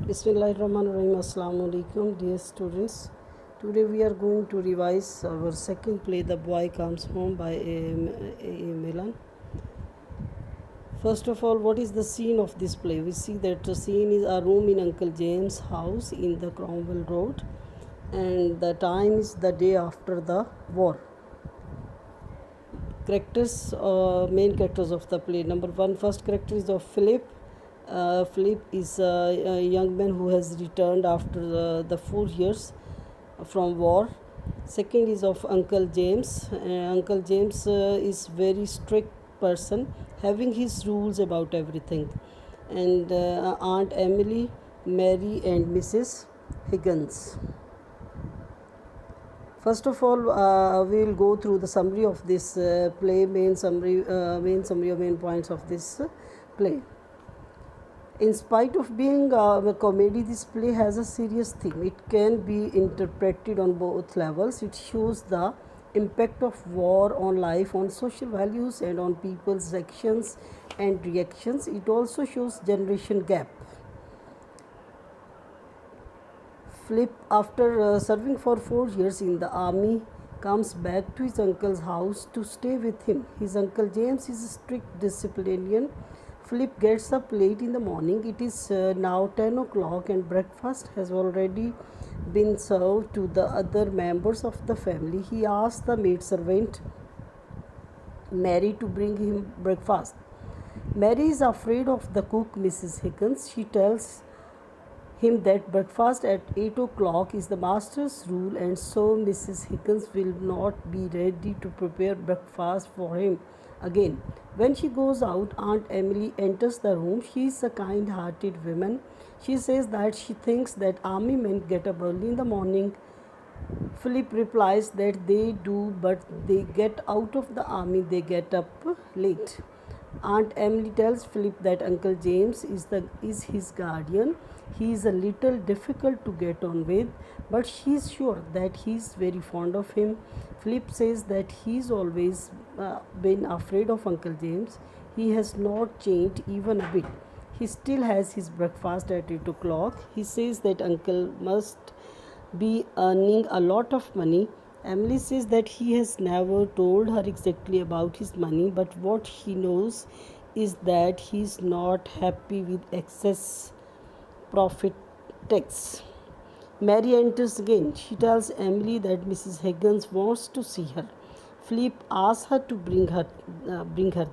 Bismillahirrahmanirrahim. Assalamu alaikum, dear students. Today we are going to revise our second play, The Boy Comes Home by A. Milan. First of all, what is the scene of this play? We see that the scene is a room in Uncle James' house in the Cromwell Road, and the time is the day after the war. Main characters of the play. Number one, first character is of Philip. Philip is a young man who has returned after the 4 years from war. Second is of Uncle James. Uncle James is very strict person, having his rules about everything. And Aunt Emily, Mary, and Mrs. Higgins. First of all, we will go through the summary of this play, main summary or main points of this play. In spite of being a comedy, this play has a serious theme. It can be interpreted on both levels. It shows the impact of war on life, on social values, and on people's actions and reactions. It also shows generation gap. Philip, after serving for 4 years in the army, comes back to his uncle's house to stay with him. His uncle James is a strict disciplinarian. Philip gets up late in the morning. It is now 10 o'clock and breakfast has already been served to the other members of the family. He asks the maidservant Mary to bring him breakfast. Mary is afraid of the cook, Mrs. Higgins. She tells him that breakfast at 8 o'clock is the master's rule, and so Mrs. Higgins will not be ready to prepare breakfast for him again. When she goes out, Aunt Emily enters the room. She is a kind-hearted woman. She says that she thinks that army men get up early in the morning. Philip replies that they do, but they get out of the army, they get up late. Aunt Emily tells Philip that Uncle James is his guardian. He is a little difficult to get on with, but she is sure that he is very fond of him. Philip says that he's always been afraid of Uncle James. He has not changed even a bit. He still has his breakfast at 8 o'clock. He says that Uncle must be earning a lot of money. Emily says that he has never told her exactly about his money, but what she knows is that he is not happy with excess profit tax. Mary enters again. She tells Emily that Mrs. Higgins wants to see her. Philip asks her to bring her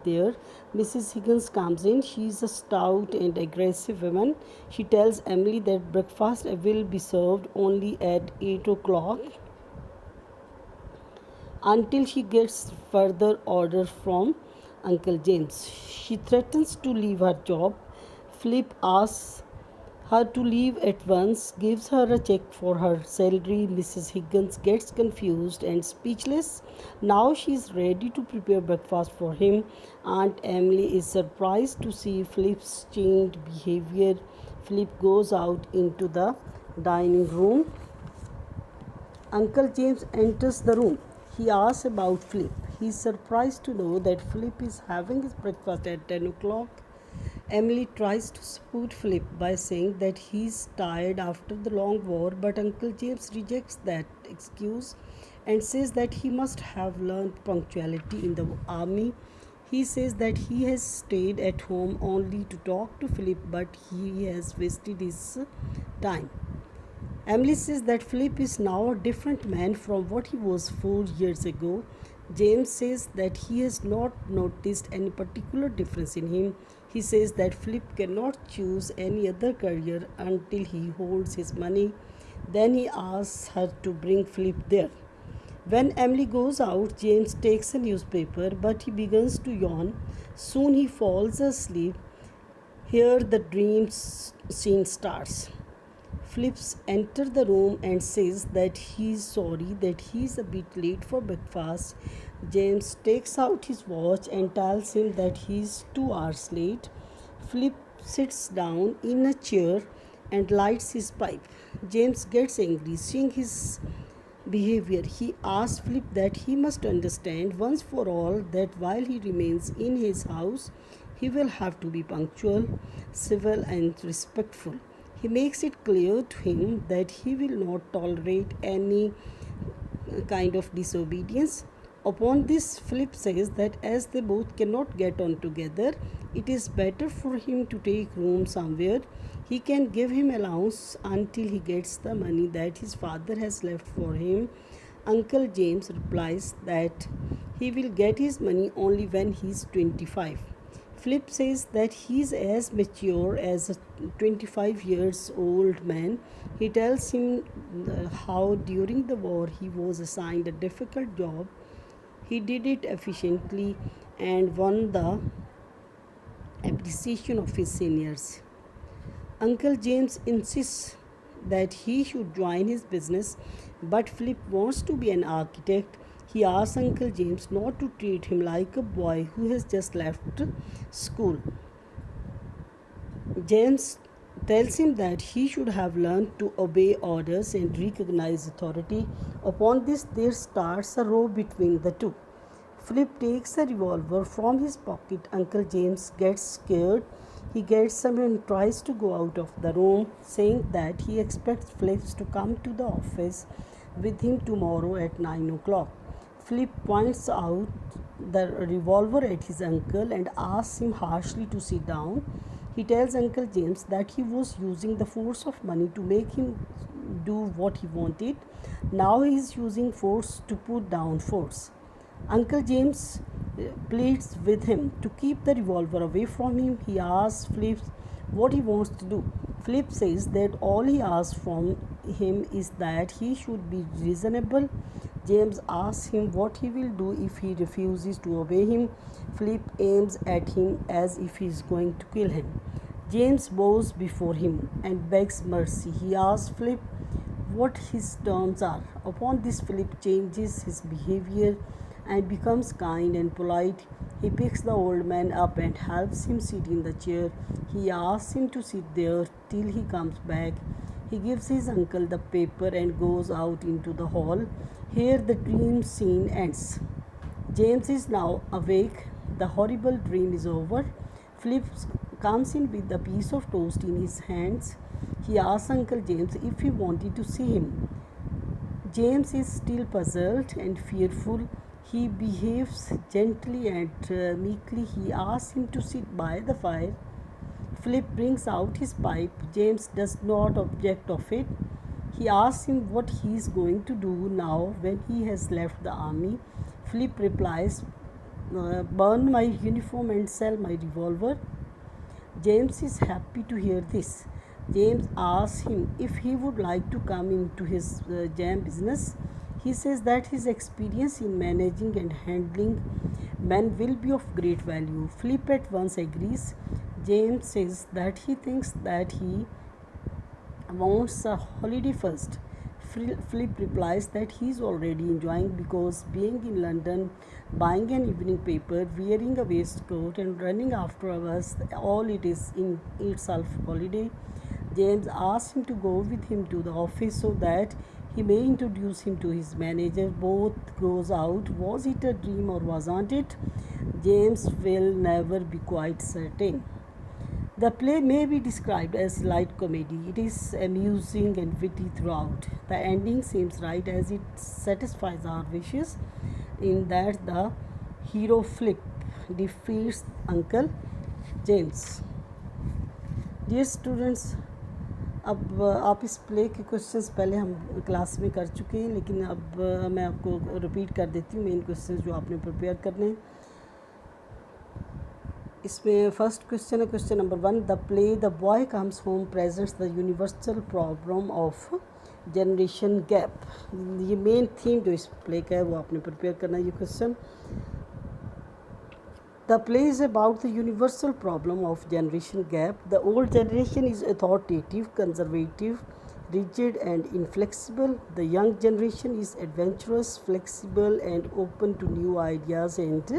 there. Mrs. Higgins comes in. She is a stout and aggressive woman. She tells Emily that breakfast will be served only at 8 o'clock until she gets further order from Uncle James. She threatens to leave her job. Philip asks her to leave at once, gives her a check for her salary. Mrs. Higgins gets confused and speechless. Now she is ready to prepare breakfast for him. Aunt Emily is surprised to see Philip's changed behavior. Philip goes out into the dining room. Uncle James enters the room. He asks about Philip. He is surprised to know that Philip is having his breakfast at 10 o'clock. Emily tries to support Philip by saying that he is tired after the long war, but Uncle James rejects that excuse and says that he must have learned punctuality in the army. He says that he has stayed at home only to talk to Philip, but he has wasted his time. Emily says that Philip is now a different man from what he was 4 years ago. James says that he has not noticed any particular difference in him. He says that Philip cannot choose any other career until he holds his money. Then he asks her to bring Philip there. When Emily goes out, James takes a newspaper, but he begins to yawn. Soon he falls asleep. Here the dream scene starts. Philip enters the room and says that he is sorry that he is a bit late for breakfast. James takes out his watch and tells him that he is 2 hours late. Philip sits down in a chair and lights his pipe. James gets angry, seeing his behavior. He asks Philip that he must understand once for all that while he remains in his house, he will have to be punctual, civil, and respectful. He makes it clear to him that he will not tolerate any kind of disobedience. Upon this, Philip says that as they both cannot get on together, it is better for him to take room somewhere. He can give him allowance until he gets the money that his father has left for him. Uncle James replies that he will get his money only when he is 25. Philip says that he is as mature as a 25 years old man. He tells him how during the war he was assigned a difficult job. He did it efficiently and won the appreciation of his seniors. Uncle James insists that he should join his business, but Philip wants to be an architect. He asks Uncle James not to treat him like a boy who has just left school. James tells him that he should have learned to obey orders and recognize authority. Upon this, there starts a row between the two. Philip takes a revolver from his pocket. Uncle James gets scared. He gets up and tries to go out of the room, saying that he expects Philip to come to the office with him tomorrow at 9 o'clock. Philip points out the revolver at his uncle and asks him harshly to sit down. He tells Uncle James that he was using the force of money to make him do what he wanted. Now he is using force to put down force. Uncle James pleads with him to keep the revolver away from him. He asks Philip what he wants to do. Philip says that all he asks from him is that he should be reasonable. James asks him what he will do if he refuses to obey him. Philip aims at him as if he is going to kill him. James bows before him and begs mercy. He asks Philip what his terms are. Upon this, Philip changes his behavior and becomes kind and polite. He picks the old man up and helps him sit in the chair. He asks him to sit there till he comes back. He gives his uncle the paper and goes out into the hall. Here the dream scene ends. James is now awake. The horrible dream is over. Philip comes in with a piece of toast in his hands. He asks Uncle James if he wanted to see him. James is still puzzled and fearful. He behaves gently and meekly. He asks him to sit by the fire. Philip brings out his pipe. James does not object of it. He asks him what he is going to do now when he has left the army. Philip replies, burn my uniform and sell my revolver. James is happy to hear this. James asks him if he would like to come into his jam business. He says that his experience in managing and handling men will be of great value. Philip at once agrees. James says that he thinks that he wants a holiday first. Philip replies that he is already enjoying because being in London, buying an evening paper, wearing a waistcoat and running after us, all it is in itself holiday. James asks him to go with him to the office so that he may introduce him to his manager. Both goes out. Was it a dream or wasn't it? James will never be quite certain. The play may be described as light comedy. It is amusing and witty throughout. The ending seems right as it satisfies our wishes in that the hero Philip defeats Uncle James. Dear students, अब आप इस play के questions पहले हम class में कर चुके हैं, लेकिन अब मैं आपको रिपीट कर देती हूँ मेन क्वेश्चंस जो आपने प्रिपेयर करने हैं. इसमें फर्स्ट क्वेश्चन है question number 1. The play the boy comes home presents the universal problem of generation gap. ये मेन थीम जो इस प्ले का है वो आपने प्रिपेयर करना है. ये question The play is about the universal problem of generation gap. The old generation is authoritative, conservative, rigid and inflexible. The young generation is adventurous, flexible and open to new ideas and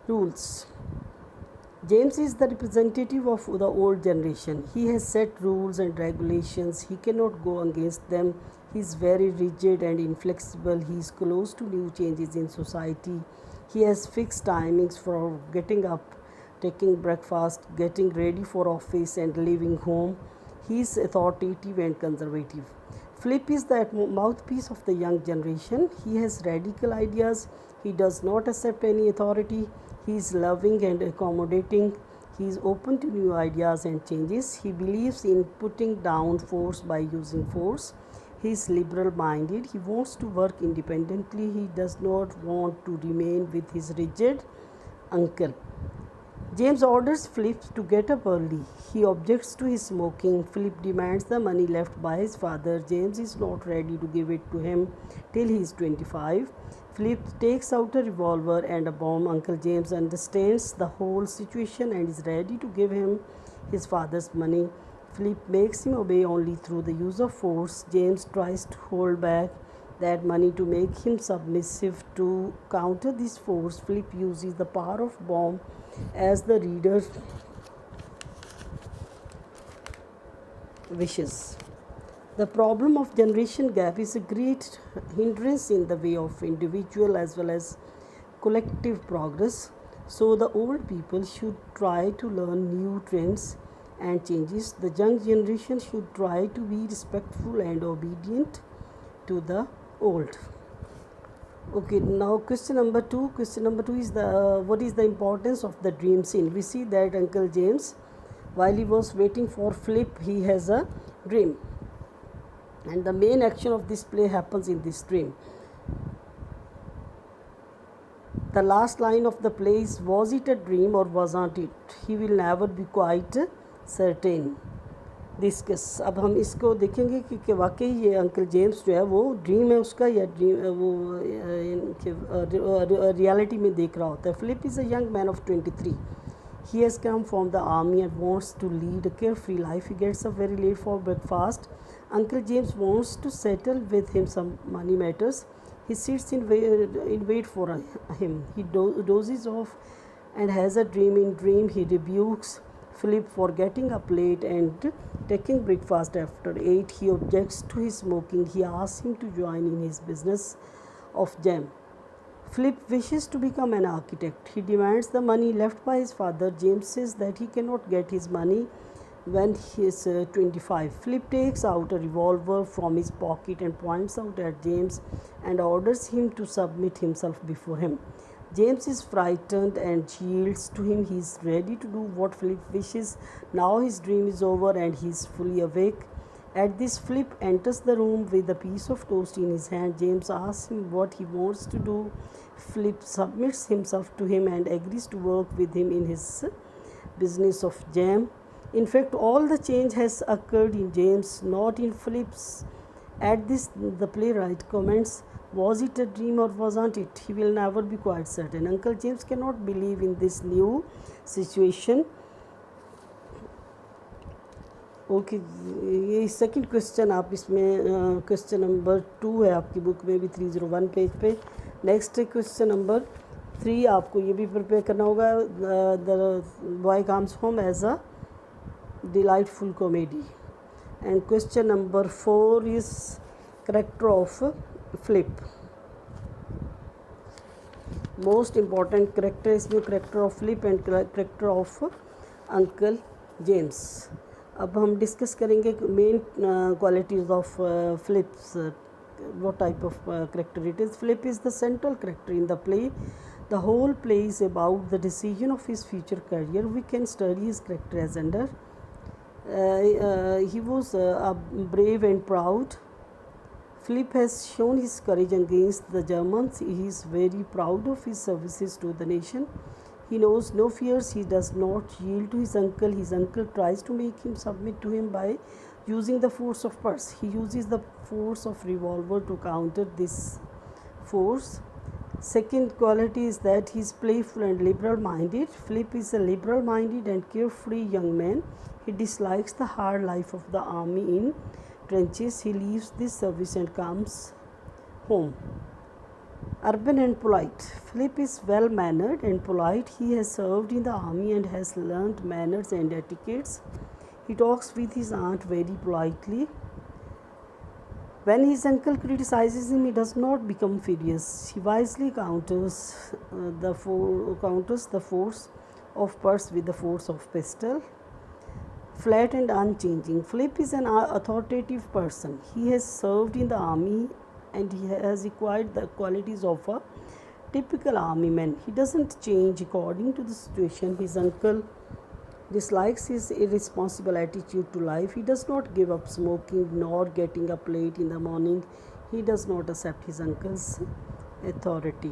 rules. James is the representative of the old generation. He has set rules and regulations. He cannot go against them. He is very rigid and inflexible. He is close to new changes in society. He has fixed timings for getting up, taking breakfast, getting ready for office and leaving home. He is authoritative and conservative. Flip is the mouthpiece of the young generation. He has radical ideas. He does not accept any authority. He is loving and accommodating. He is open to new ideas and changes. He believes in putting down force by using force. He is liberal minded. He wants to work independently. He does not want to remain with his rigid uncle. James orders Philip to get up early. He objects to his smoking. Philip demands the money left by his father. James is not ready to give it to him till he is 25. Philip takes out a revolver and a bomb. Uncle James understands the whole situation and is ready to give him his father's money. Philip makes him obey only through the use of force. James tries to hold back that money to make him submissive. To counter this force, Philip uses the power of bomb as the reader wishes. The problem of generation gap is a great hindrance in the way of individual as well as collective progress. So the old people should try to learn new trends and changes. The young generation should try to be respectful and obedient to the old. Okay, now question number 2. Question number 2 is what is the importance of the dream scene? We see that Uncle James, while he was waiting for Philip, he has a dream, and the main action of this play happens in this dream. The last line of the play is, was it a dream or wasn't it? He will never be quite certain. Discuss अब हम इसको देखेंगे कि वाकई ये uncle James जो है वो ड्रीम है उसका या ड्रीम वो रियलिटी में देख रहा होता है. Philip is a young man of 23. He has come from the army and wants to lead a carefree life. He gets up very late for breakfast. Uncle James wants to settle with him some money matters. He sits in wait for him. He dozes off and has a dream. In dream, he rebukes Philip for getting up late and taking breakfast after 8. He objects to his smoking. He asks him to join in his business of jam. Philip wishes to become an architect. He demands the money left by his father. James says that he cannot get his money when he is 25. Philip takes out a revolver from his pocket and points out at James and orders him to submit himself before him. James is frightened and yields to him. He is ready to do what Philip wishes. Now his dream is over and he is fully awake. At this, Philip enters the room with a piece of toast in his hand. James asks him what he wants to do. Philip submits himself to him and agrees to work with him in his business of jam. In fact, all the change has occurred in James, not in Philip's. At this, the playwright comments, was it a dream or wasn't it? He will never be quite certain. Uncle James cannot believe in this new situation. Okay ये second question आप इसमें question number 2 है आपकी book में भी 301 page पे. Next question number 3 आपको ये भी प्रिपेयर करना होगा. The boy comes home as a delightful comedy. And question number 4 is character of Philip. Most important character इसमें character of Philip and character of uncle James. अब हम discuss करेंगे main qualities of Philip's. What type of character it is? Philip is the central character in the play. The whole play is about the decision of his future career. We can study his character as under. He was brave and proud. Philip has shown his courage against the Germans. He is very proud of his services to the nation. He knows no fears. He does not yield to his uncle. His uncle tries to make him submit to him by using the force of purse. He uses the force of revolver to counter this force. Second quality is that he is playful and liberal minded. Philip is a liberal minded and carefree young man. He dislikes the hard life of the army in trenches. He leaves this service and comes home. Urban and polite. Philip is well mannered and polite. He has served in the army and has learned manners and etiquettes. He talks with his aunt very politely. When his uncle criticizes him, he does not become furious. He wisely counters the force of purse with the force of pistol. flat and unchanging. Flip is an authoritative person. He has served in the army and he has acquired the qualities of a typical army man. He doesn't change according to the situation. His uncle dislikes his irresponsible attitude to life. He does not give up smoking nor getting up late in the morning. He does not accept his uncle's authority.